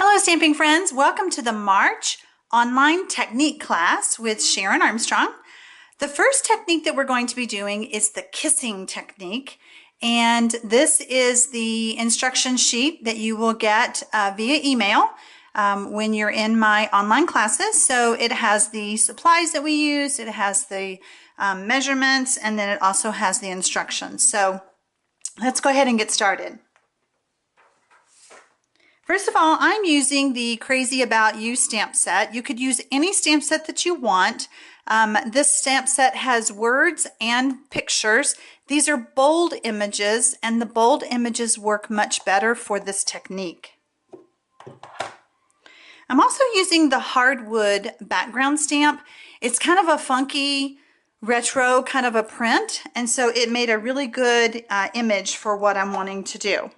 Hello stamping friends, welcome to the March online technique class with Sharon Armstrong. The first technique that we're going to be doing is the kissing technique, and this is the instruction sheet that you will get via email when you're in my online classes. So it has the supplies that we use, it has the measurements, and then it also has the instructions. So let's go ahead and get started. First of all, I'm using the Crazy About You stamp set. You could use any stamp set that you want. This stamp set has words and pictures. These are bold images, and the bold images work much better for this technique. I'm also using the hardwood background stamp. It's kind of a funky, retro kind of a print, and so it made a really good image for what I'm wanting to do.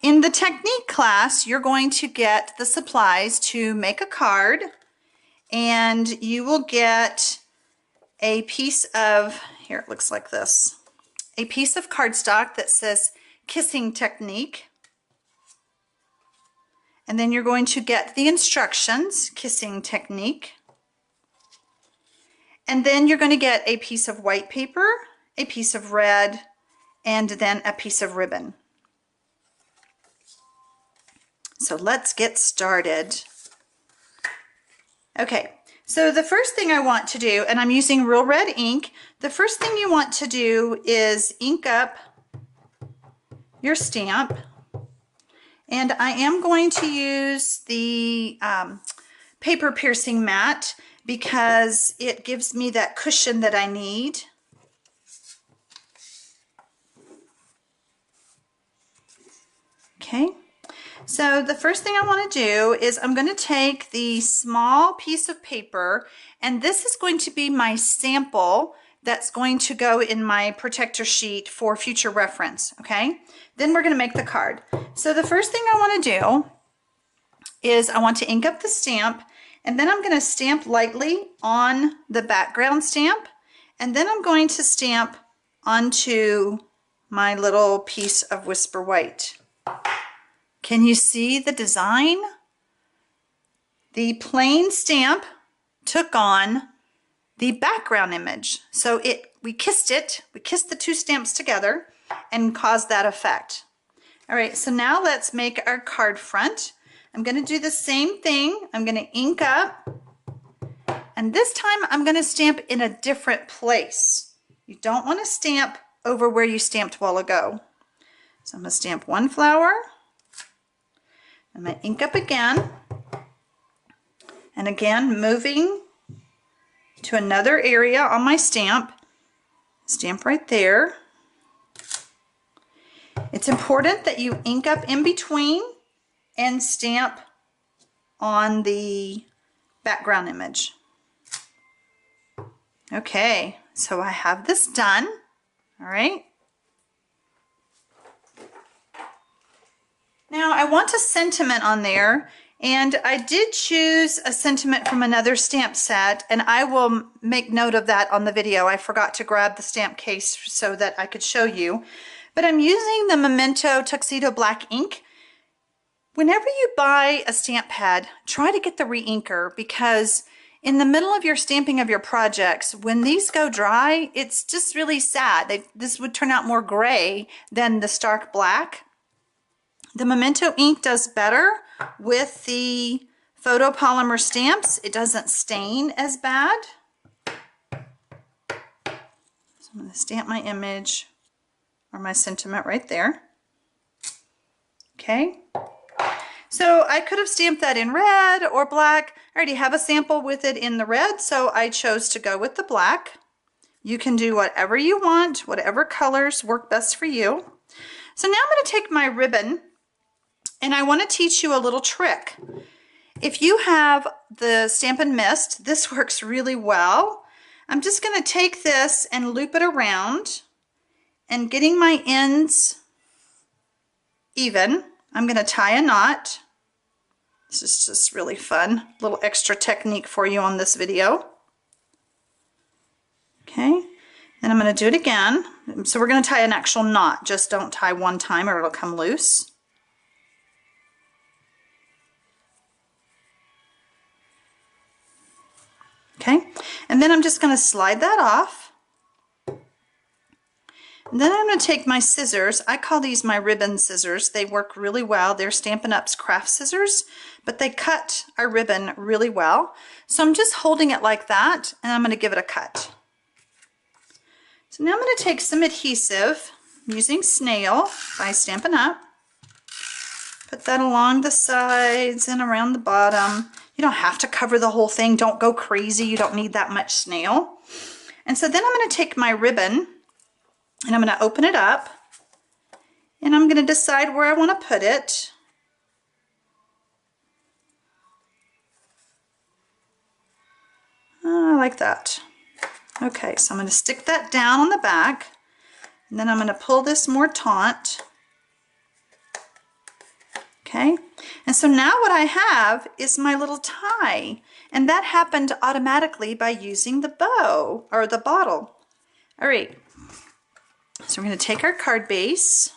In the technique class, you're going to get the supplies to make a card, and you will get a piece of, here it looks like this, a piece of cardstock that says kissing technique. And then you're going to get the instructions, kissing technique. And then you're going to get a piece of white paper, a piece of red, and then a piece of ribbon. So let's get started. Okay, so the first thing I want to do, and I'm using real red ink, the first thing you want to do is ink up your stamp. And I am going to use the paper piercing mat because it gives me that cushion that I need. Okay. So the first thing I want to do is I'm going to take the small piece of paper, and this is going to be my sample that's going to go in my protector sheet for future reference, okay? Then we're going to make the card. So the first thing I want to do is I want to ink up the stamp, and then I'm going to stamp lightly on the background stamp, and then I'm going to stamp onto my little piece of Whisper White. Can you see the design? The plain stamp took on the background image. So we kissed the two stamps together and caused that effect. All right, so now let's make our card front. I'm going to do the same thing. I'm going to ink up, and this time I'm going to stamp in a different place. You don't want to stamp over where you stamped a while ago. So I'm going to stamp one flower. I'm going to ink up again, and again moving to another area on my stamp right there. It's important that you ink up in between and stamp on the background image. Okay, so I have this done. All right. Now I want a sentiment on there, and I did choose a sentiment from another stamp set, and I will make note of that on the video. I forgot to grab the stamp case so that I could show you. But I'm using the Memento Tuxedo Black ink. Whenever you buy a stamp pad, try to get the re-inker, because in the middle of your stamping of your projects, when these go dry, it's just really sad. This would turn out more gray than the stark black. The Memento ink does better with the photopolymer stamps. It doesn't stain as bad. So I'm going to stamp my image or my sentiment right there. Okay. So I could have stamped that in red or black. I already have a sample with it in the red, so I chose to go with the black. You can do whatever you want, whatever colors work best for you. So now I'm going to take my ribbon, and I want to teach you a little trick. If you have the Stampin' Mist, this works really well. I'm just going to take this and loop it around, and getting my ends even, I'm going to tie a knot. This is just really fun. A little extra technique for you on this video. Okay, then I'm going to do it again. So we're going to tie an actual knot. Just don't tie one time or it'll come loose. Okay, and then I'm just going to slide that off. And then I'm going to take my scissors. I call these my ribbon scissors. They work really well. They're Stampin' Up's craft scissors, but they cut our ribbon really well. So I'm just holding it like that, and I'm going to give it a cut. So now I'm going to take some adhesive, I'm using Snail by Stampin' Up. Put that along the sides and around the bottom. You don't have to cover the whole thing. Don't go crazy. You don't need that much snail. And so then I'm going to take my ribbon and I'm going to open it up and I'm going to decide where I want to put it. Like that. Okay, so I'm going to stick that down on the back and then I'm going to pull this more taut. Okay, and so now what I have is my little tie, and that happened automatically by using the bow or the bottle. All right, so we're going to take our card base,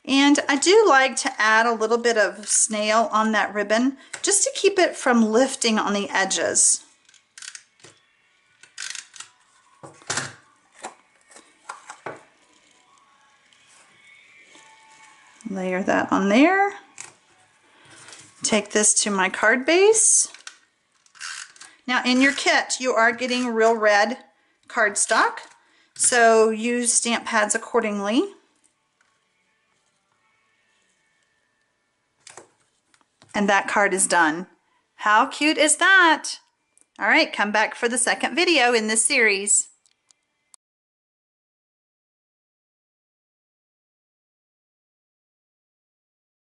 and I do like to add a little bit of snail on that ribbon just to keep it from lifting on the edges. Layer that on there. Take this to my card base. Now in your kit you are getting real red cardstock, so use stamp pads accordingly. And that card is done. How cute is that? All right, come back for the second video in this series.